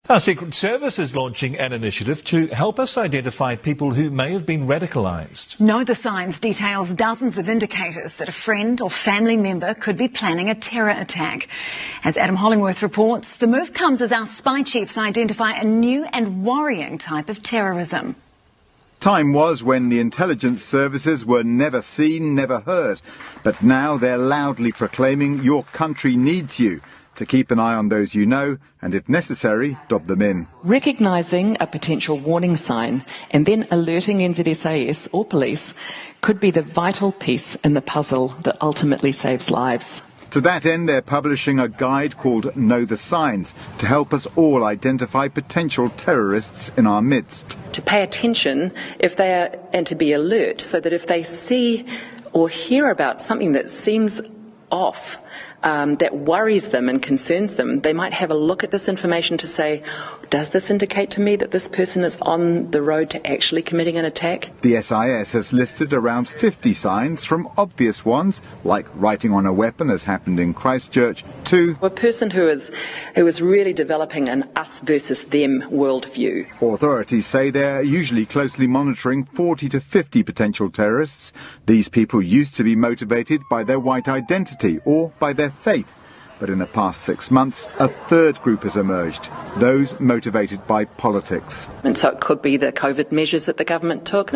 Our Secret Service is launching an initiative to help us identify people who may have been radicalised. Know the Signs details dozens of indicators that a friend or family member could be planning a terror attack. As Adam Hollingworth reports, the move comes as our spy chiefs identify a new and worrying type of terrorism. Time was when the intelligence services were never seen, never heard. But now they're loudly proclaiming your country needs you, to keep an eye on those you know and, if necessary, dob them in. Recognising a potential warning sign and then alerting NZSAS or police could be the vital piece in the puzzle that ultimately saves lives. To that end, they're publishing a guide called Know the Signs to help us all identify potential terrorists in our midst. To pay attention and to be alert so that if they see or hear about something that seems off, that worries them and concerns them, they might have a look at this information to say, does this indicate to me that this person is on the road to actually committing an attack? The SIS has listed around 50 signs, from obvious ones, like writing on a weapon, as happened in Christchurch, to a person who is really developing an us versus them worldview. Authorities say they're usually closely monitoring 40 to 50 potential terrorists. These people used to be motivated by their white identity or by their faith. But in the past 6 months, a third group has emerged, those motivated by politics. And so it could be the COVID measures that the government took,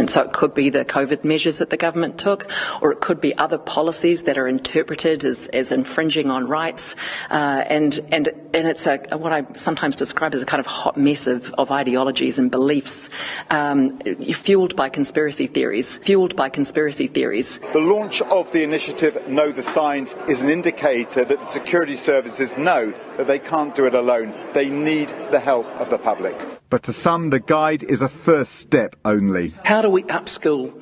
or it could be other policies that are interpreted as infringing on rights. And it's what I sometimes describe as a kind of hot mess of ideologies and beliefs, fueled by conspiracy theories. The launch of the initiative Know the Signs is an indicator that the security services know that they can't do it alone. They need the help of the public. But to some, the guide is a first step only. How do we upskill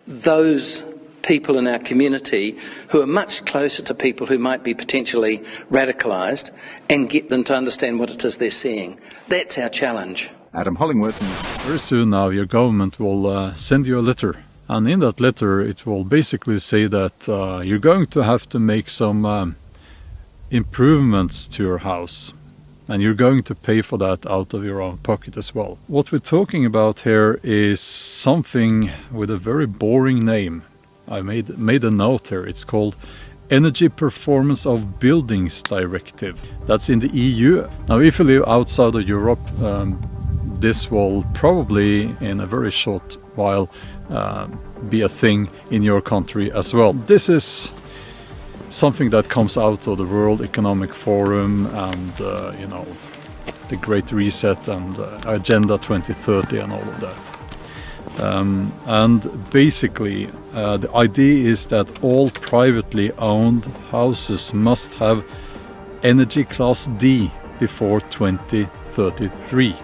those people in our community who are much closer to people who might be potentially radicalised and get them to understand what it is they're seeing? That's our challenge. Adam Hollingworth. Very soon now your government will send you a letter. And in that letter it will basically say that you're going to have to make some improvements to your house, and you're going to pay for that out of your own pocket as well. What we're talking about here is something with a very boring name. I made a note here. It's called Energy Performance of Buildings Directive. That's in the EU. Now, if you live outside of Europe, this will probably in a very short while be a thing in your country as well. This is something that comes out of the World Economic Forum and the Great Reset and Agenda 2030 and all of that. And basically the idea is that all privately owned houses must have Energy Class D before 2033.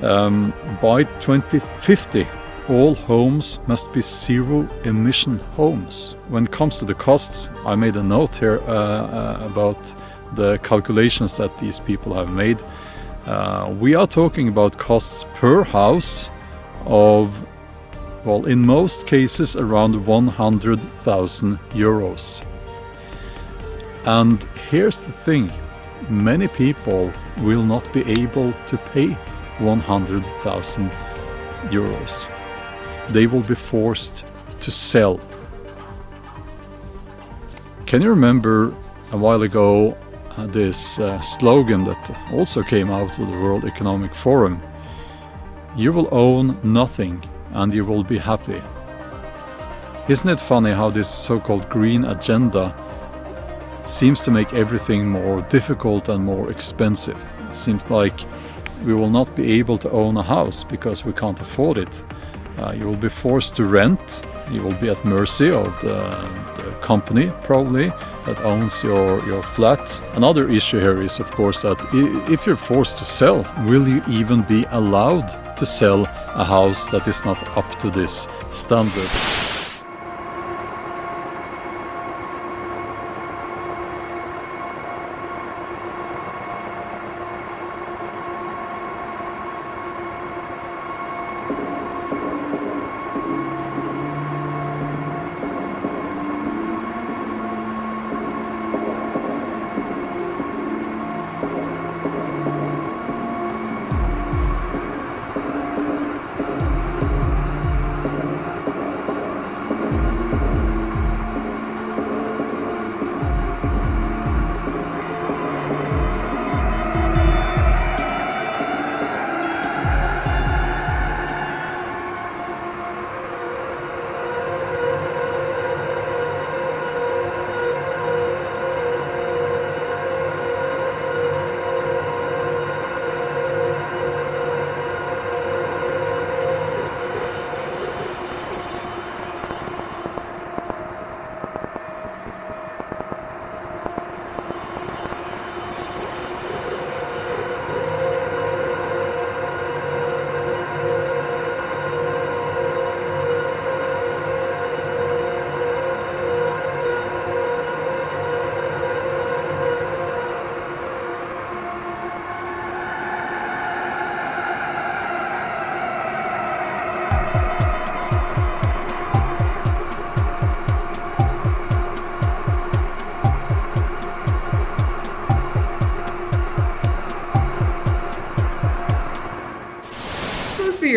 By 2050 all homes must be zero-emission homes. When it comes to the costs, I made a note here about the calculations that these people have made. We are talking about costs per house of, well, in most cases around 100,000 euros. And here's the thing, many people will not be able to pay 100,000 euros. They will be forced to sell. Can you remember a while ago this slogan that also came out of the World Economic Forum? You will own nothing and you will be happy. Isn't it funny how this so-called green agenda seems to make everything more difficult and more expensive? It seems like we will not be able to own a house because we can't afford it. You will be forced to rent. You will be at mercy of the company, probably, that owns your flat. Another issue here is, of course, that if you're forced to sell, will you even be allowed to sell a house that is not up to this standard?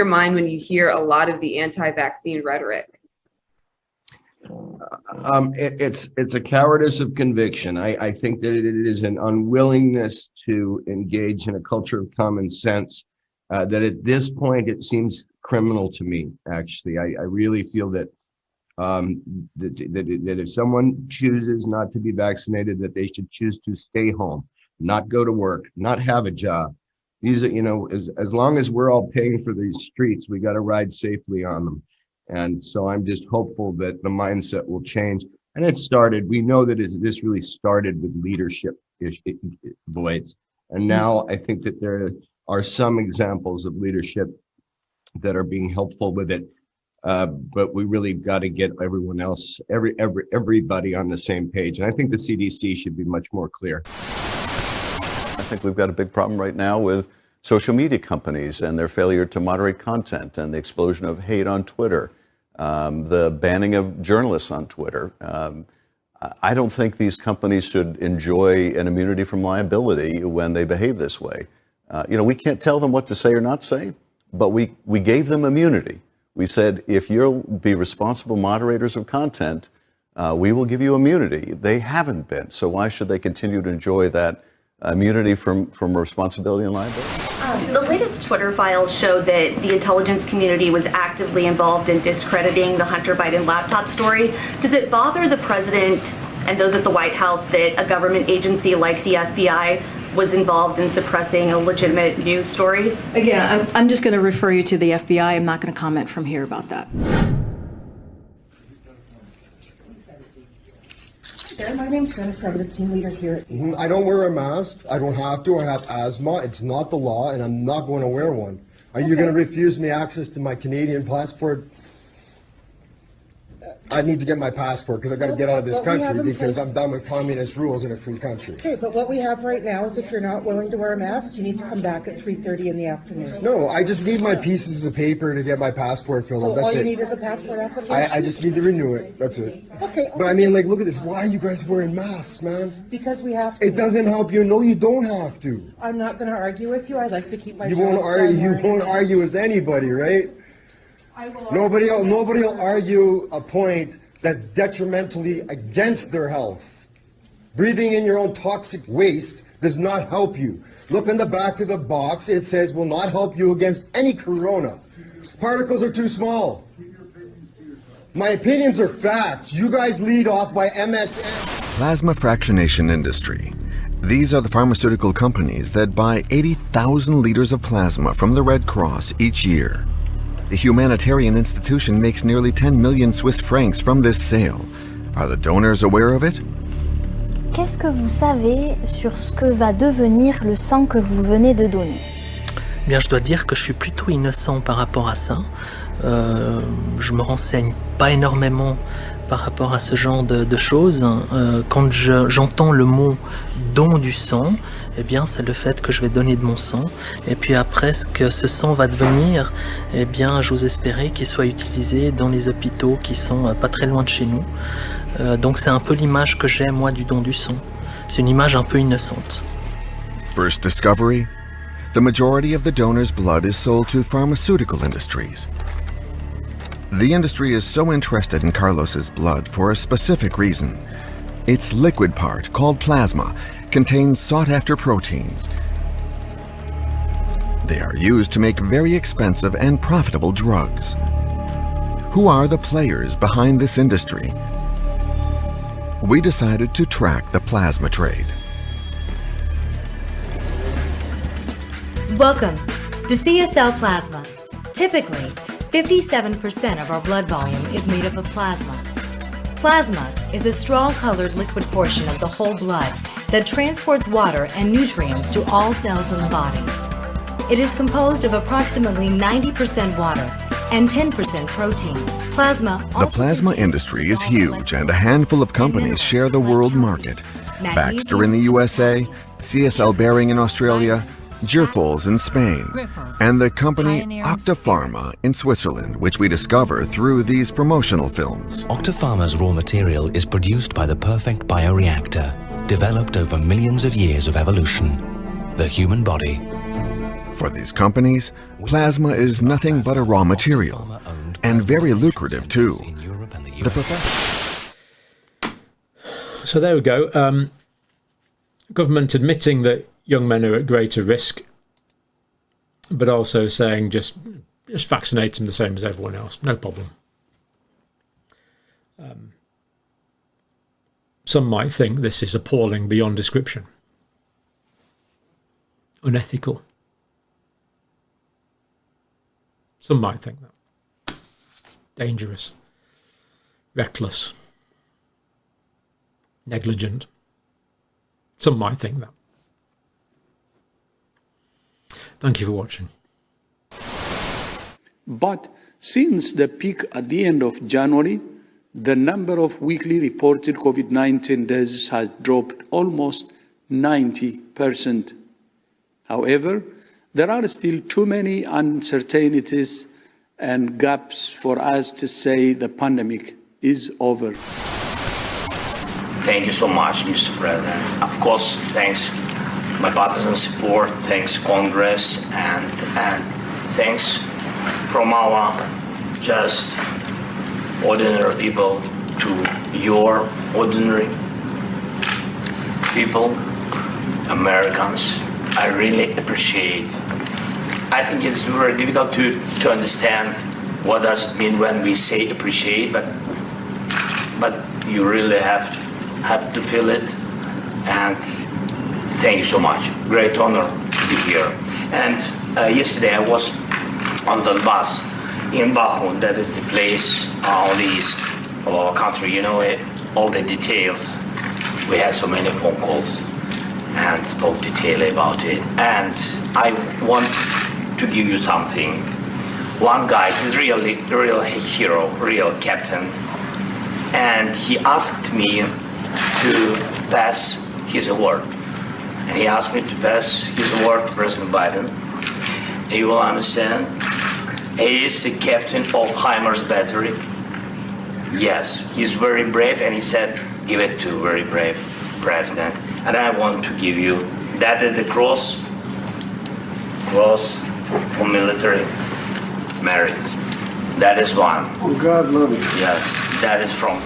your mind when you hear a lot of the anti-vaccine rhetoric? It's a cowardice of conviction. I think that it is an unwillingness to engage in a culture of common sense that at this point it seems criminal to me. Actually, I really feel that that if someone chooses not to be vaccinated, that they should choose to stay home, not go to work, not have a job. These are, as long as we're all paying for these streets, we got to ride safely on them. And so I'm just hopeful that the mindset will change. And it started, we know that this really started with leadership voids. And now I think that there are some examples of leadership that are being helpful with it. But we really got to get everyone else, everybody on the same page. And I think the CDC should be much more clear. I think we've got a big problem right now with social media companies and their failure to moderate content and the explosion of hate on Twitter, the banning of journalists on Twitter. I don't think these companies should enjoy an immunity from liability when they behave this way. We can't tell them what to say or not say, but we gave them immunity. We said, if you'll be responsible moderators of content, we will give you immunity. They haven't been, so why should they continue to enjoy that immunity from responsibility and liability? The latest Twitter files show that the intelligence community was actively involved in discrediting the Hunter Biden laptop story. Does it bother the president and those at the White House that a government agency like the FBI was involved in suppressing a legitimate news story? Again, I'm just going to refer you to the FBI. I'm not going to comment from here about that. My name's Jennifer. I'm the team leader here. I don't wear a mask. I don't have to. I have asthma. It's not the law, and I'm not going to wear one. Are you going to refuse me access to my Canadian passport? I need to get my passport because I got to get out of this country because I'm done with communist rules in a free country. Okay, but what we have right now is if you're not willing to wear a mask, you need to come back at 3:30 in the afternoon. No, I just need my pieces of paper to get my passport filled out. That's all you it. need is a passport application? I just need to renew it. That's it. Okay. But I mean, look at this. Why are you guys wearing masks, man? Because we have to. It doesn't help you. No, you don't have to. I'm not going to argue with you. I'd like to keep my You won't argue with anybody, right? Nobody will argue a point that's detrimentally against their health. Breathing in your own toxic waste does not help you. Look in the back of the box. It says will not help you against any corona. Particles are too small. My opinions are facts. You guys lead off by MSN. Plasma fractionation industry. These are the pharmaceutical companies that buy 80,000 liters of plasma from the Red Cross each year. The humanitarian institution makes nearly 10 million Swiss francs from this sale. Are the donors aware of it? Qu'est-ce que vous savez sur ce que va devenir le sang que vous venez de donner? Bien, je dois dire que je suis plutôt innocent par rapport à ça. Je me renseigne pas énormément par rapport à ce genre de choses. Quand j'entends le mot don du sang, eh bien, c'est le fait que je vais donner de mon sang. Et puis après, ce que ce sang va devenir, eh bien, j'ose espérer qu'il soit utilisé dans les hôpitaux qui sont pas très loin de chez nous. Donc c'est un peu l'image que j'ai, moi, du don du sang. C'est une image un peu innocente. First discovery, the majority of the donor's blood is sold to pharmaceutical industries. The industry is so interested in Carlos's blood for a specific reason. Its liquid part, called plasma, contains sought-after proteins. They are used to make very expensive and profitable drugs. Who are the players behind this industry? We decided to track the plasma trade. Welcome to CSL Plasma. Typically, 57% of our blood volume is made up of plasma. Plasma is a straw-colored liquid portion of the whole blood that transports water and nutrients to all cells in the body. It is composed of approximately 90% water and 10% protein. The plasma industry is huge, and a handful of companies share the world market. Baxter in the USA, CSL Behring in Australia, Girfols in Spain, and the company Octapharma in Switzerland, which we discover through these promotional films. Octapharma's raw material is produced by the perfect bioreactor, developed over millions of years of evolution, the human body. For these companies, plasma is nothing but a raw material, and very lucrative too. So there we go. Government admitting that young men are at greater risk, but also saying just vaccinate them the same as everyone else, no problem. Some might think this is appalling beyond description, unethical. Some might think that. Dangerous, reckless, negligent. Some might think that. Thank you for watching. But since the peak at the end of January, the number of weekly reported COVID-19 deaths has dropped almost 90%. However, there are still too many uncertainties and gaps for us to say the pandemic is over. Thank you so much, Mr. President. Of course, thanks my partisan support, thanks Congress, and thanks from our just ordinary people to your ordinary people, Americans. I really appreciate. I think it's very difficult to understand what does it mean when we say appreciate, but you really have to feel it. And thank you so much. Great honor to be here. And yesterday I was on the bus in Bakhmut. That is the place on the east of our country. You know it, all the details. We had so many phone calls and spoke detailedly about it. And I want to give you something. One guy, he's really real hero, real captain, and he asked me to pass his award. And he asked me to pass his award to President Biden. And you will understand, he is the captain of Heimer's battery. Yes, he's very brave, and he said, give it to very brave president. And I want to give you, that is the cross for military merit. That is one. Oh, God love you. Yes, that is from.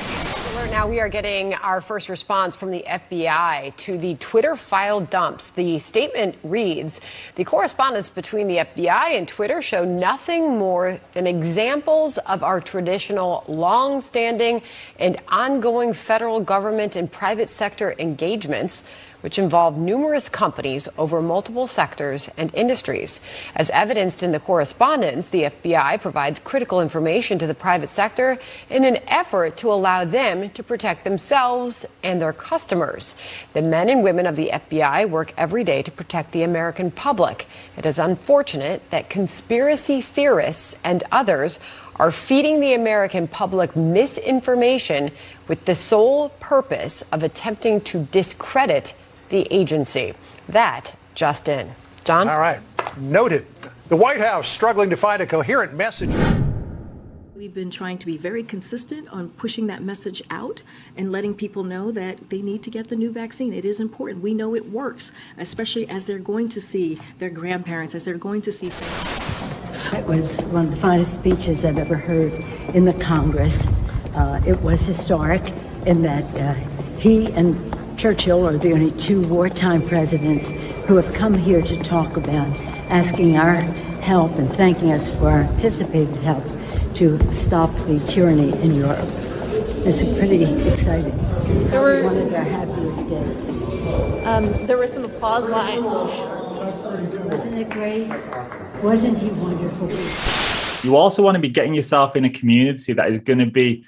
Now we are getting our first response from the FBI to the Twitter file dumps. The statement reads, the correspondence between the FBI and Twitter show nothing more than examples of our traditional, long-standing and ongoing federal government and private sector engagements, which involve numerous companies over multiple sectors and industries. As evidenced in the correspondence, the FBI provides critical information to the private sector in an effort to allow them to protect themselves and their customers. The men and women of the FBI work every day to protect the American public. It is unfortunate that conspiracy theorists and others are feeding the American public misinformation with the sole purpose of attempting to discredit the agency. That just in. John? All right. Noted. The White House struggling to find a coherent message. We've been trying to be very consistent on pushing that message out and letting people know that they need to get the new vaccine. It is important. We know it works, especially as they're going to see their grandparents, as they're going to see families. It was one of the finest speeches I've ever heard in the Congress. It was historic in that he and Churchill are the only two wartime presidents who have come here to talk about asking our help and thanking us for our anticipated help to stop the tyranny in Europe. It's pretty exciting. Probably one of our happiest days. There were some applause lines. Wasn't it great? Wasn't he wonderful? You also want to be getting yourself in a community that is going to be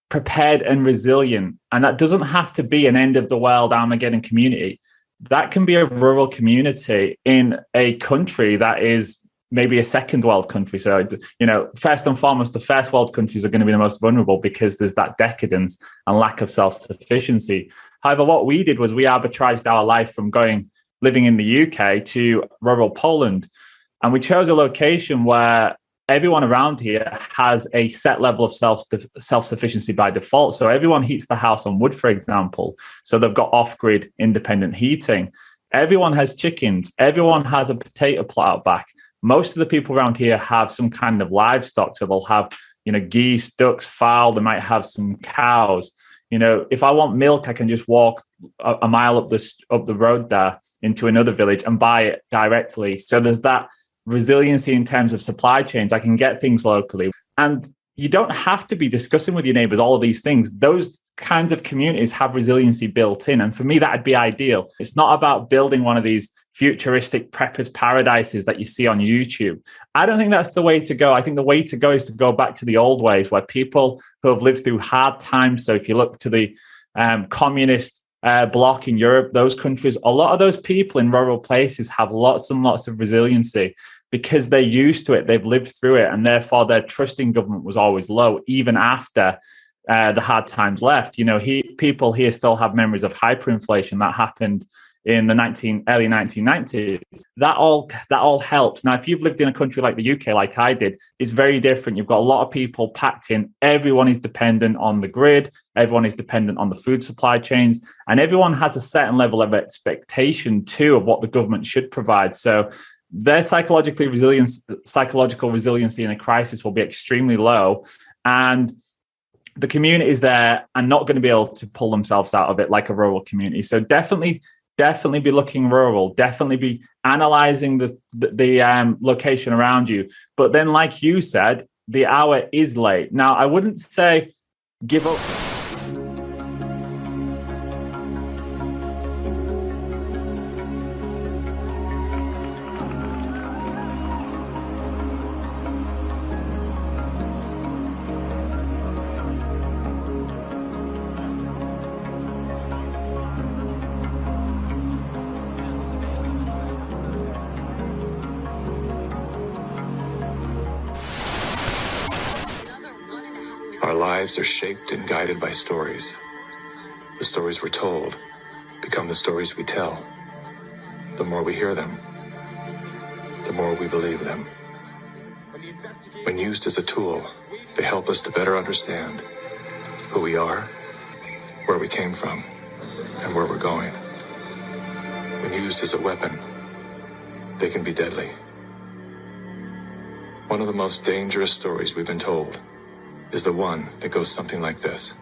prepared and resilient. And that doesn't have to be an end of the world Armageddon community. That can be a rural community in a country that is maybe a second world country. So, first and foremost, the first world countries are going to be the most vulnerable because there's that decadence and lack of self-sufficiency. However, what we did was we arbitraged our life from living in the UK to rural Poland. And we chose a location where everyone around here has a set level of self-sufficiency by default. So everyone heats the house on wood, for example. So they've got off-grid independent heating. Everyone has chickens. Everyone has a potato plot out back. Most of the people around here have some kind of livestock. So they'll have, geese, ducks, fowl. They might have some cows. If I want milk, I can just walk a mile up the road there into another village and buy it directly. So there's that resiliency in terms of supply chains. I can get things locally. And you don't have to be discussing with your neighbors all of these things. Those kinds of communities have resiliency built in. And for me, that'd be ideal. It's not about building one of these futuristic preppers paradises that you see on YouTube. I don't think that's the way to go. I think the way to go is to go back to the old ways where people who have lived through hard times. So if you look to the communist bloc in Europe, those countries, a lot of those people in rural places have lots and lots of resiliency because they're used to it. They've lived through it. And therefore their trust in government was always low, even after the hard times left. People here still have memories of hyperinflation that happened in the early 1990s. That all helps. Now, if you've lived in a country like the UK, like I did, it's very different. You've got a lot of people packed in. Everyone is dependent on the grid. Everyone is dependent on the food supply chains. And everyone has a certain level of expectation, too, of what the government should provide. So their psychological resiliency in a crisis will be extremely low. And the communities there are not going to be able to pull themselves out of it like a rural community. So definitely be looking rural, definitely be analyzing the location around you. But then, like you said, the hour is late. Now, I wouldn't say give up. Our lives are shaped and guided by stories. The stories we're told become the stories we tell. The more we hear them, the more we believe them. When used as a tool, they help us to better understand who we are, where we came from, and where we're going. When used as a weapon, they can be deadly. One of the most dangerous stories we've been told is the one that goes something like this.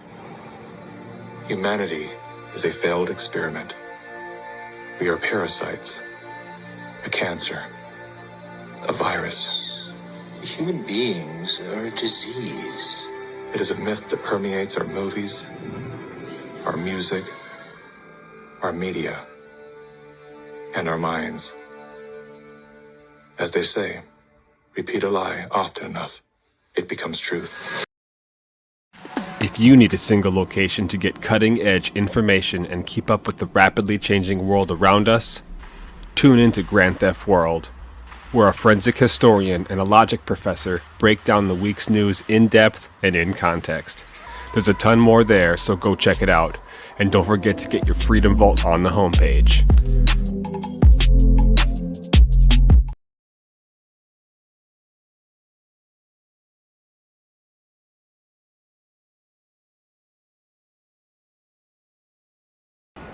Humanity is a failed experiment. We are parasites, a cancer, a virus. Human beings are a disease. It is a myth that permeates our movies, our music, our media, and our minds. As they say, repeat a lie often enough, it becomes truth. If you need a single location to get cutting-edge information and keep up with the rapidly changing world around us, tune into Grand Theft World, where a forensic historian and a logic professor break down the week's news in depth and in context. There's a ton more there, so go check it out. And don't forget to get your Freedom Vault on the homepage.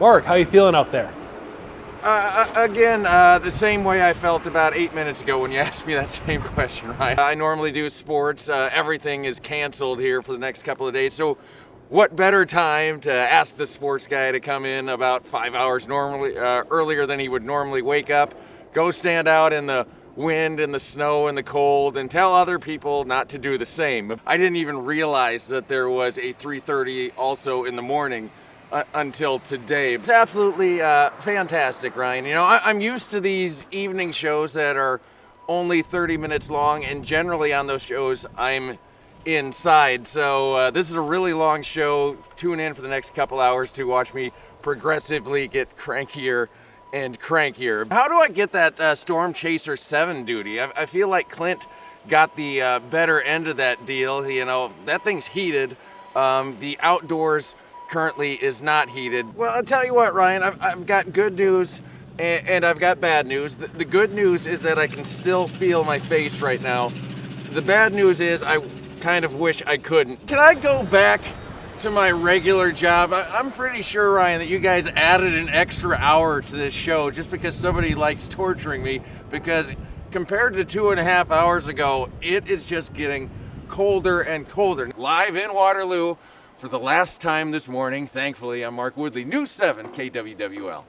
Mark, how you feeling out there? Again, the same way I felt about 8 minutes ago when you asked me that same question, right? I normally do sports. Everything is canceled here for the next couple of days. So what better time to ask the sports guy to come in about 5 hours earlier than he would normally wake up, go stand out in the wind and the snow and the cold and tell other people not to do the same. I didn't even realize that there was a 3:30 also in the morning until today. It's absolutely fantastic, Ryan. I'm used to these evening shows that are only 30 minutes long, and generally on those shows I'm inside. So this is a really long show. Tune in for the next couple hours to watch me progressively get crankier and crankier. How do I get that Storm Chaser 7 duty? I feel like Clint got the better end of that deal. That thing's heated. The outdoors currently is not heated. Well, I'll tell you what, Ryan, I've got good news and I've got bad news. The good news is that I can still feel my face right now. The bad news is I kind of wish I couldn't. Can I go back to my regular job, I'm pretty sure, Ryan, that you guys added an extra hour to this show just because somebody likes torturing me, because compared to 2.5 hours ago, it is just getting colder and colder. Live in Waterloo for the last time this morning, thankfully, I'm Mark Woodley, News 7 KWWL.